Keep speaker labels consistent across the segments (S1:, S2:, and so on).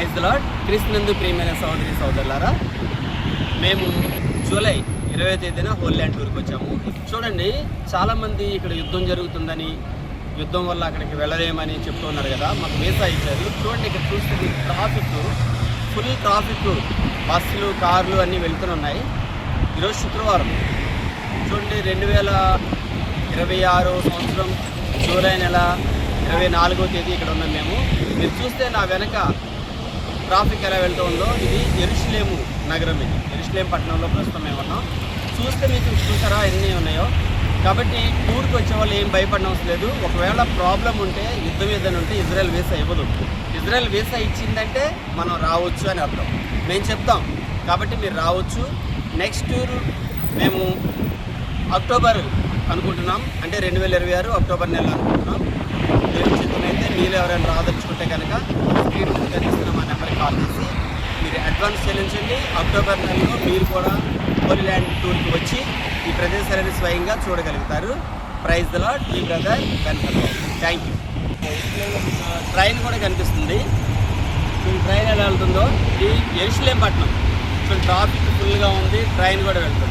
S1: Praise the lord. క్రీస్తునందు ప్రియమైన సహోదరి సహోదరులారా, మేము జూలై 20వ తేదీన హోల్ ల్యాండ్ టూర్కి వచ్చాము. చూడండి, చాలామంది ఇక్కడ యుద్ధం జరుగుతుందని, యుద్ధం వల్ల అక్కడికి వెళ్ళలేమని చెప్తున్నారు కదా. మాకు వీసా ఇచ్చారు. చూడండి, ఇక్కడ చూస్తే ఫుల్ ట్రాఫిక్, బస్సులు కార్లు అన్నీ వెళ్తున్నాయి. ఈరోజు శుక్రవారం, చూడండి 2026 సంవత్సరం జూలై నెల 24వ తేదీ ఇక్కడ ఉన్నాం మేము. మీరు చూస్తే నా వెనక ట్రాఫిక్ ఎలా వెళ్తూ ఉందో, ఇది యెరూషలేము నగరం, ఇది యెరూషలేం పట్టణంలో ప్రస్తుతం మేము ఉన్నాం. చూస్తే మీకు చూసారా ఎన్ని ఉన్నాయో. కాబట్టి టూర్కి వచ్చే వాళ్ళు ఏం భయపడిన అవసరం లేదు. ఒకవేళ ప్రాబ్లం ఉంటే, యుద్ధం ఏదైనా ఉంటే ఇజ్రాయెల్ వీసా ఇవ్వదు. ఇజ్రాయెల్ వీసా ఇచ్చిందంటే మనం రావచ్చు అని అర్థం. మేము చెప్తాం, కాబట్టి మీరు రావచ్చు. నెక్స్ట్ టూర్ మేము అక్టోబర్ అనుకుంటున్నాం, అంటే 2026 అక్టోబర్ నెల అనుకుంటున్నాం. అయితే మీరు ఎవరైనా రాదలుచుకుంటే కనుక స్క్రీన్ కనిపిస్తున్న మా నెంబర్కి కాల్ చేసి మీరు అడ్వాన్స్ చెల్లించండి. అక్టోబర్ నెలలో మీరు కూడా హోలీ ల్యాండ్ టూర్కి వచ్చి ఈ ప్రదేశాలను స్వయంగా చూడగలుగుతారు. ప్రైజ్ ది లార్డ్, మీ brother Venkatarao. Thank you. Train కూడా కనిపిస్తుంది. ట్రైన్ ఎలా వెళ్తుందో, ఇది యెరూషలేం పట్టణం. సో ట్రాఫిక్ ఫుల్గా ఉంది, ట్రైన్ కూడా వెళ్తుంది.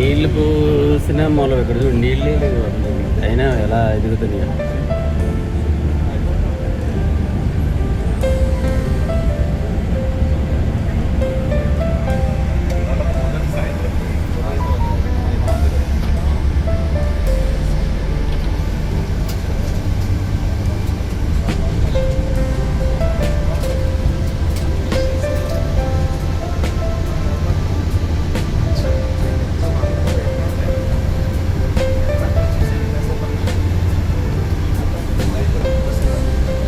S1: నీళ్ళు పోసిన మొలం ఇక్కడ చూడు, నీళ్ళే లేదు అయినా ఎలా ఎదుగుతున్నాయి.